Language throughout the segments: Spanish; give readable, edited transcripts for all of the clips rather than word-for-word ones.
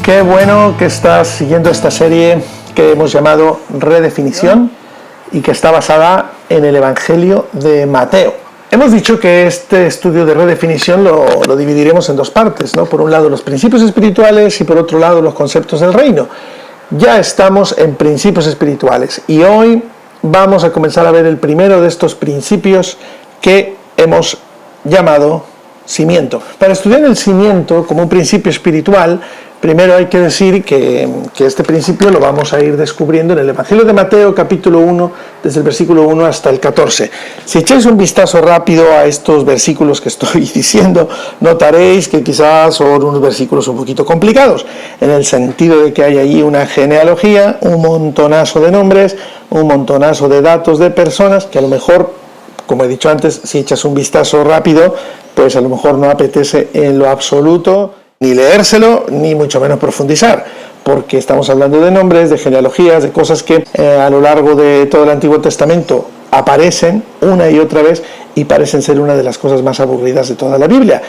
Qué bueno que estás siguiendo esta serie que hemos llamado Redefinición y que está basada en el Evangelio de Mateo. Hemos dicho que este estudio de redefinición lo dividiremos en dos partes, ¿no? Por un lado los principios espirituales y por otro lado los conceptos del reino. Ya estamos en principios espirituales y hoy vamos a comenzar a ver el primero de estos principios que hemos llamado cimiento. Para estudiar el cimiento como un principio espiritual, primero hay que decir que este principio lo vamos a ir descubriendo en el Evangelio de Mateo, capítulo 1, desde el versículo 1 hasta el 14. Si echáis un vistazo rápido a estos versículos que estoy diciendo, notaréis que quizás son unos versículos un poquito complicados, en el sentido de que hay allí una genealogía, un montonazo de nombres, un montonazo de datos de personas, que a lo mejor, como he dicho antes, si echas un vistazo rápido, pues a lo mejor no apetece en lo absoluto ni leérselo, ni mucho menos profundizar, porque estamos hablando de nombres, de genealogías, de cosas que a lo largo de todo el Antiguo Testamento aparecen una y otra vez y parecen ser una de las cosas más aburridas de toda la Biblia.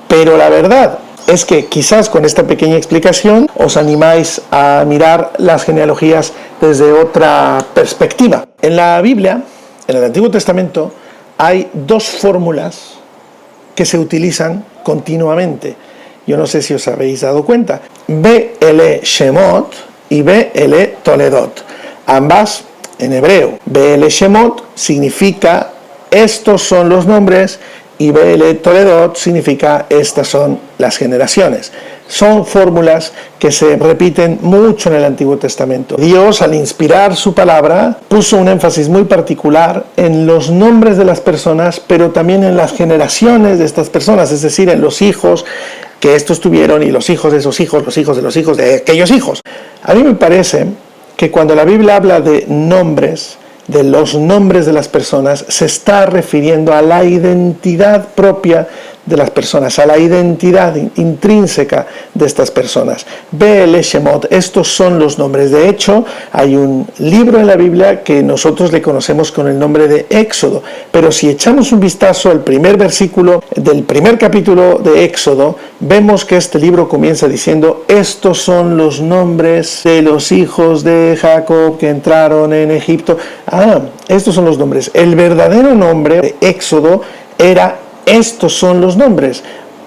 Pero la verdad es que quizás con esta pequeña explicación os animáis a mirar las genealogías desde otra perspectiva. En la Biblia, en el Antiguo Testamento, hay dos fórmulas que se utilizan continuamente. Yo no sé si os habéis dado cuenta. Be'ele Shemot y Be'ele Toledot. Ambas en hebreo. Be'ele Shemot significa estos son los nombres y Be'ele Toledot significa estas son las generaciones. Son fórmulas que se repiten mucho en el Antiguo Testamento. Dios, al inspirar su palabra, puso un énfasis muy particular en los nombres de las personas, pero también en las generaciones de estas personas, es decir, en los hijos que estos tuvieron y los hijos de esos hijos, los hijos de los hijos de aquellos hijos. A mí me parece que cuando la Biblia habla de nombres, de los nombres de las personas, se está refiriendo a la identidad propia de las personas, a la identidad intrínseca de estas personas. Be'ele Shemot, estos son los nombres. De hecho, hay un libro en la Biblia que nosotros le conocemos con el nombre de Éxodo, pero si echamos un vistazo al primer versículo del primer capítulo de Éxodo, vemos que este libro comienza diciendo: estos son los nombres de los hijos de Jacob que entraron en Egipto. Estos son los nombres. El verdadero nombre de Éxodo era estos son los nombres,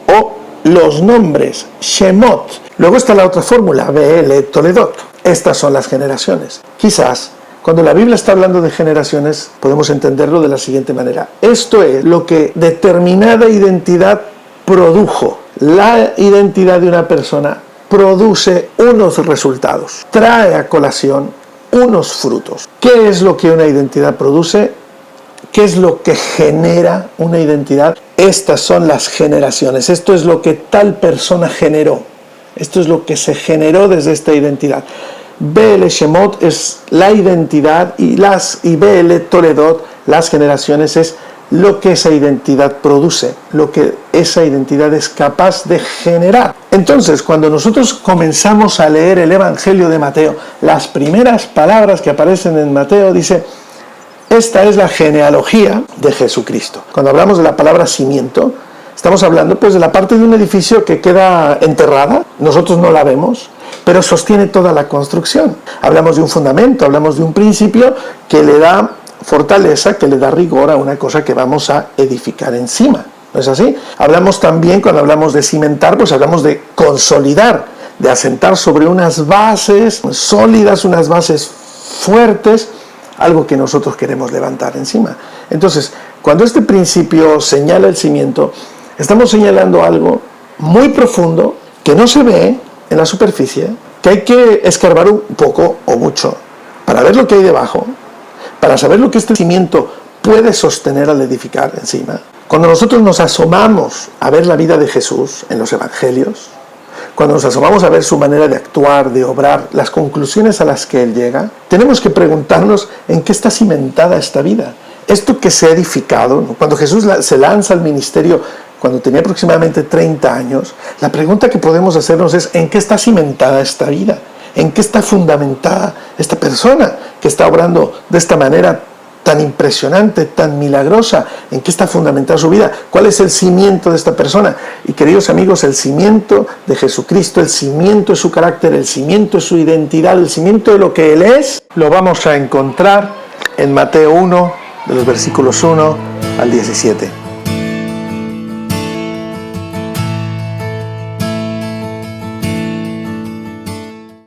o los nombres, Shemot. Luego está la otra fórmula, Be'ele Toledot. Estas son las generaciones. Quizás, cuando la Biblia está hablando de generaciones, podemos entenderlo de la siguiente manera. Esto es lo que determinada identidad produjo. La identidad de una persona produce unos resultados, trae a colación unos frutos. ¿Qué es lo que una identidad produce? ¿Qué es lo que genera una identidad? Estas son las generaciones. Esto es lo que tal persona generó. Esto es lo que se generó desde esta identidad. Be'ele Shemot es la identidad y Be'ele Toledot, las generaciones, es lo que esa identidad produce, lo que esa identidad es capaz de generar. Entonces, cuando nosotros comenzamos a leer el Evangelio de Mateo, las primeras palabras que aparecen en Mateo dice: esta es la genealogía de Jesucristo. Cuando hablamos de la palabra cimiento, estamos hablando pues de la parte de un edificio que queda enterrada, nosotros no la vemos, pero sostiene toda la construcción. Hablamos de un fundamento, hablamos de un principio que le da fortaleza, que le da rigor a una cosa que vamos a edificar encima. ¿No es así? Hablamos también, cuando hablamos de cimentar, pues hablamos de consolidar, de asentar sobre unas bases sólidas, unas bases fuertes, algo que nosotros queremos levantar encima. Entonces, cuando este principio señala el cimiento, estamos señalando algo muy profundo que no se ve en la superficie, que hay que escarbar un poco o mucho para ver lo que hay debajo, para saber lo que este cimiento puede sostener al edificar encima. Cuando nosotros nos asomamos a ver la vida de Jesús en los evangelios, cuando nos asomamos a ver su manera de actuar, de obrar, las conclusiones a las que Él llega, tenemos que preguntarnos en qué está cimentada esta vida. Esto que se ha edificado, cuando Jesús se lanza al ministerio, cuando tenía aproximadamente 30 años, la pregunta que podemos hacernos es: ¿en qué está cimentada esta vida? ¿En qué está fundamentada esta persona que está obrando de esta manera tan impresionante, tan milagrosa? ¿En qué está fundamentada su vida? ¿Cuál es el cimiento de esta persona? Y queridos amigos, el cimiento de Jesucristo, el cimiento de su carácter, el cimiento de su identidad, el cimiento de lo que Él es, lo vamos a encontrar en Mateo 1, de los versículos 1 al 17.